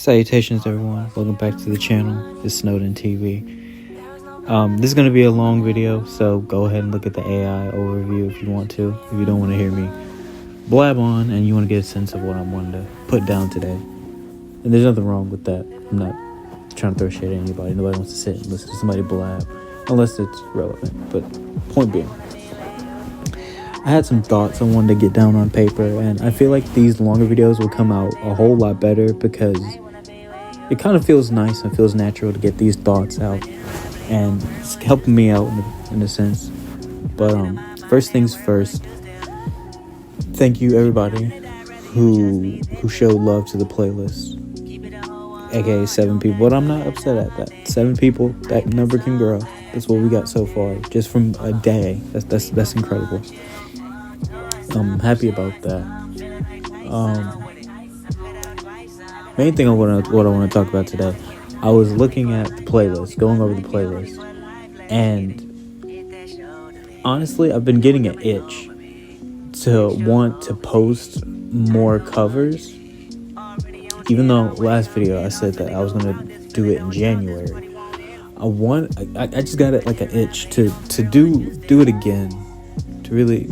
Salutations, everyone. Welcome back to the channel. It's Snowden TV. This is going to be a long video, so go ahead and look at the AI overview if you want to. If you don't want to hear me blab on and you want to get a sense of what I'm wanting to put down today. And there's nothing wrong with that. I'm not trying to throw shade at anybody. Nobody wants to sit and listen to somebody blab unless it's relevant. But point being, I had some thoughts I wanted to get down on paper, and I feel like these longer videos will come out a whole lot better because it kind of feels nice and feels natural to get these thoughts out, and it's helping me out in a sense. But first things first, thank you everybody who showed love to the playlist, aka 7 people. But I'm not upset at that. 7 people, that number can grow. That's what we got so far, just from a day. That's incredible. I'm happy about that. Main thing what I want to talk about today, I was looking at the playlist, going over the playlist, and honestly, I've been getting an itch to want to post more covers. Even though last video I said that I was gonna do it in January, I just got it like an itch to do it again, to really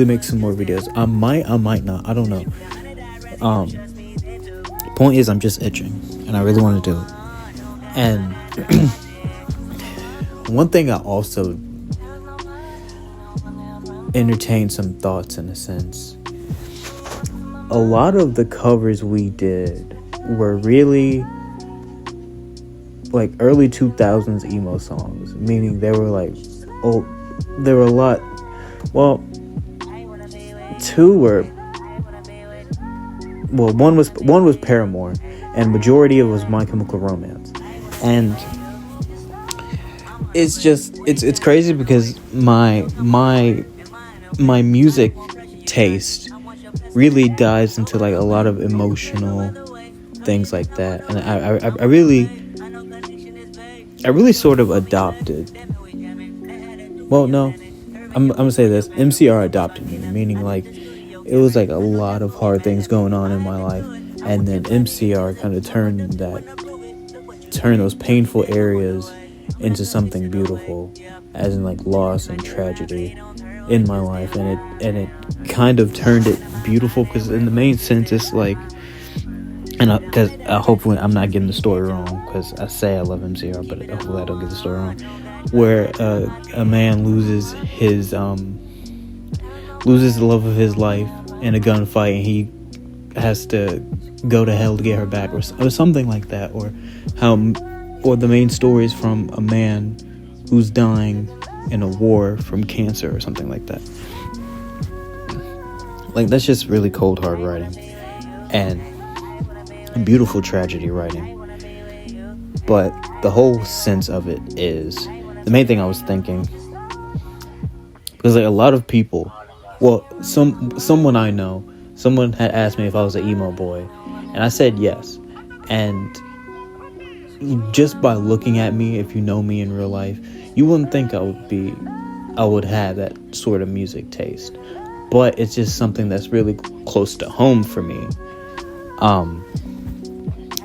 make some more videos. I might not. I don't know. Point is, I'm just itching, and I really want to do it. And one thing I also entertained some thoughts in a sense. A lot of the covers we did were really like early 2000s emo songs, meaning they were like, there were a lot. Well, one was Paramore, and majority of it was My Chemical Romance. And it's crazy because my music taste really dives into like a lot of emotional things like that, and I really sort of adopted. Well, no, I'm gonna say this. MCR adopted me, meaning like it was like a lot of hard things going on in my life, and then MCR kind of turned those painful areas into something beautiful, as in like loss and tragedy in my life, and it kind of turned it beautiful because in the main sense it's like, and because hopefully I'm not getting the story wrong, because I say I love MCR, but hopefully I don't get the story wrong, where a man loses the love of his life in a gunfight, and he has to go to hell to get her back, or something like that, or the main story is from a man who's dying in a war from cancer or something like that. Like, that's just really cold hard writing and beautiful tragedy writing. But the whole sense of it is, the main thing I was thinking, because like a lot of people, well, someone I know, someone had asked me if I was an emo boy, and I said yes. And just by looking at me, if you know me in real life, you wouldn't think I would have that sort of music taste. But it's just something that's really close to home for me.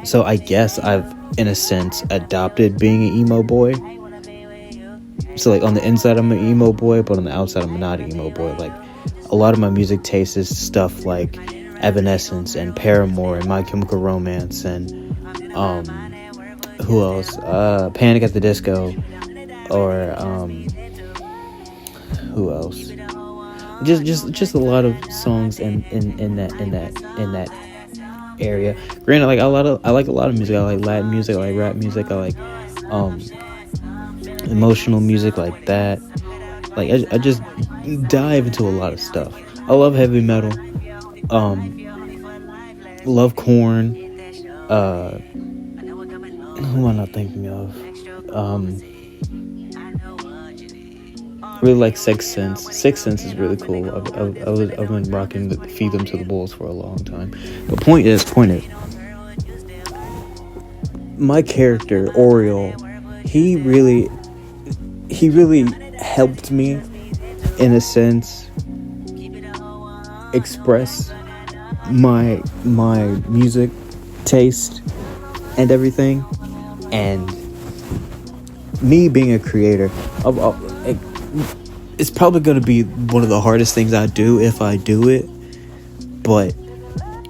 So I guess I've, in a sense, adopted being an emo boy. So like on the inside I'm an emo boy, but on the outside I'm not an emo boy. Like a lot of my music taste is stuff like Evanescence and Paramore and My Chemical Romance and who else? Panic at the Disco, or who else? Just a lot of songs in that area. Granted, like I like a lot of music. I like Latin music, I like rap music, I like emotional music like that. Like I just dive into a lot of stuff. I love heavy metal. Love Korn. Who am I not thinking of? Really like Sixth Sense. Sixth Sense is really cool. I've been rocking Feed Them to the Wolves for a long time. But point is, my character Oriole, he really helped me, in a sense, express my music taste and everything. And me being a creator, it's probably going to be one of the hardest things I do if I do it. But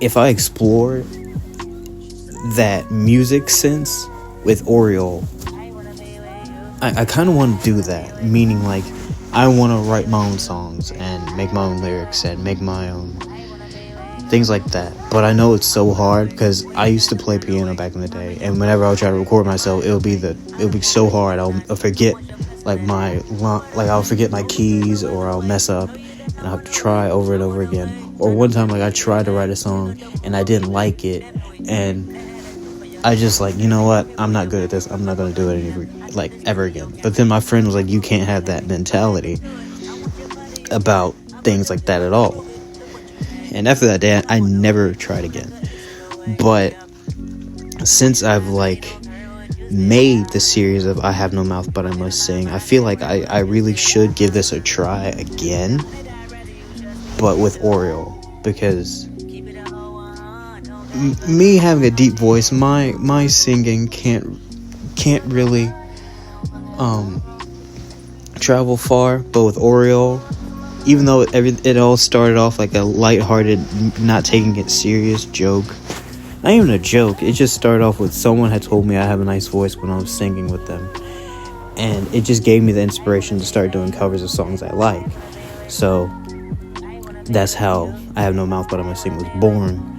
if I explore that music sense with Oriole, I kind of want to do that. Meaning, like, I want to write my own songs and make my own lyrics and make my own things like that. But I know it's so hard because I used to play piano back in the day, and whenever I would try to record myself, it'll be so hard. I'll forget I'll forget my keys, or I'll mess up, and I'll have to try over and over again. Or one time, like, I tried to write a song and I didn't like it, and I just, like, you know what, I'm not good at this, I'm not gonna do it ever again. But then my friend was like, you can't have that mentality about things like that at all. And after that day, I never tried again. But since I've, like, made the series of I Have No Mouth But I Must Sing, I feel like I really should give this a try again, but with Oriole, because me having a deep voice, my singing can't really travel far. But with Oriole, even though it all started off like a lighthearted, not taking it serious joke, not even a joke, it just started off with someone had told me I have a nice voice when I was singing with them, and it just gave me the inspiration to start doing covers of songs I like. So that's how I Have No Mouth But I Must Sing was born.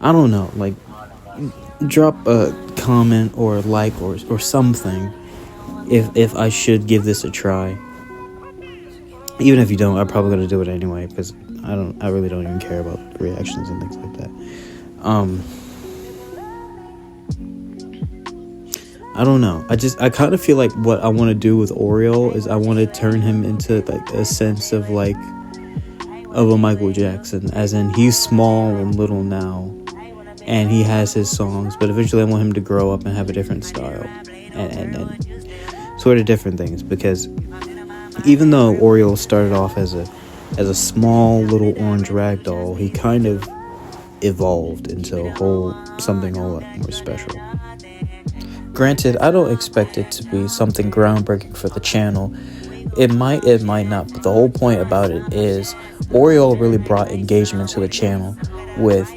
I don't know, like, drop a comment or like or something if I should give this a try. Even if you don't, I'm probably gonna do it anyway, because I really don't even care about reactions and things like that. I don't know. I kind of feel like what I want to do with Oriole is I want to turn him into, like, a sense of, like, of a Michael Jackson, as in he's small and little now, and he has his songs, but eventually I want him to grow up and have a different style and sort of different things, because even though Oriole started off as a small little orange rag doll, he kind of evolved into something a whole lot more special. Granted, I don't expect it to be something groundbreaking for the channel. It might not, but the whole point about it is Oriole really brought engagement to the channel, with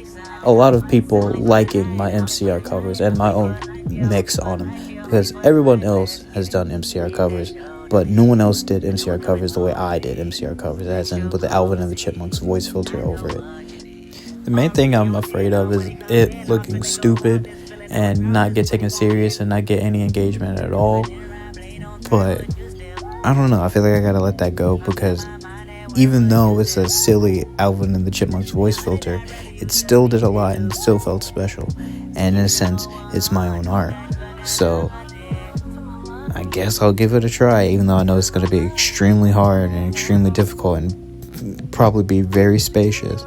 a lot of people liking my MCR covers and my own mix on them, because everyone else has done MCR covers, but no one else did MCR covers the way I did MCR covers, as in with the Alvin and the Chipmunks voice filter over it. The main thing I'm afraid of is it looking stupid and not get taken serious and not get any engagement at all. But I don't know, I feel like I gotta let that go, because even though it's a silly Alvin and the Chipmunks voice filter, it still did a lot and still felt special, and in a sense it's my own art. So I guess I'll give it a try, even though I know it's going to be extremely hard and extremely difficult and probably be very spacious.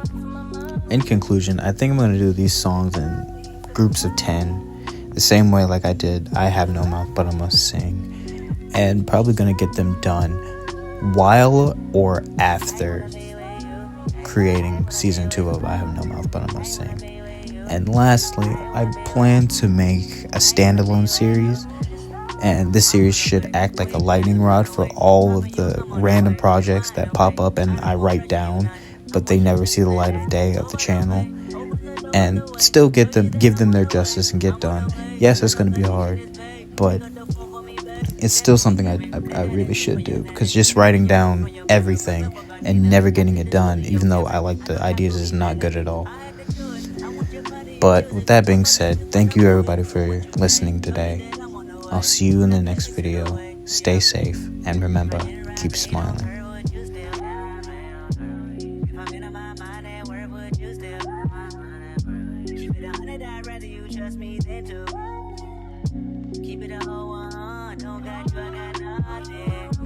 In conclusion, I think I'm going to do these songs in groups of 10, the same way like I did I Have No Mouth But I Must Sing, and probably going to get them done while or after creating season 2 of I Have No Mouth But I Must Sing. And lastly, I plan to make a standalone series, and this series should act like a lightning rod for all of the random projects that pop up and I write down, but they never see the light of day of the channel, and still give them their justice and get done. Yes, it's going to be hard, but it's still something I really should do, because just writing down everything and never getting it done, even though I like the ideas, is not good at all. But with that being said, thank you everybody for listening today. I'll see you in the next video. Stay safe, and remember, keep smiling. Keep it a whole one, don't got you, I got nothing.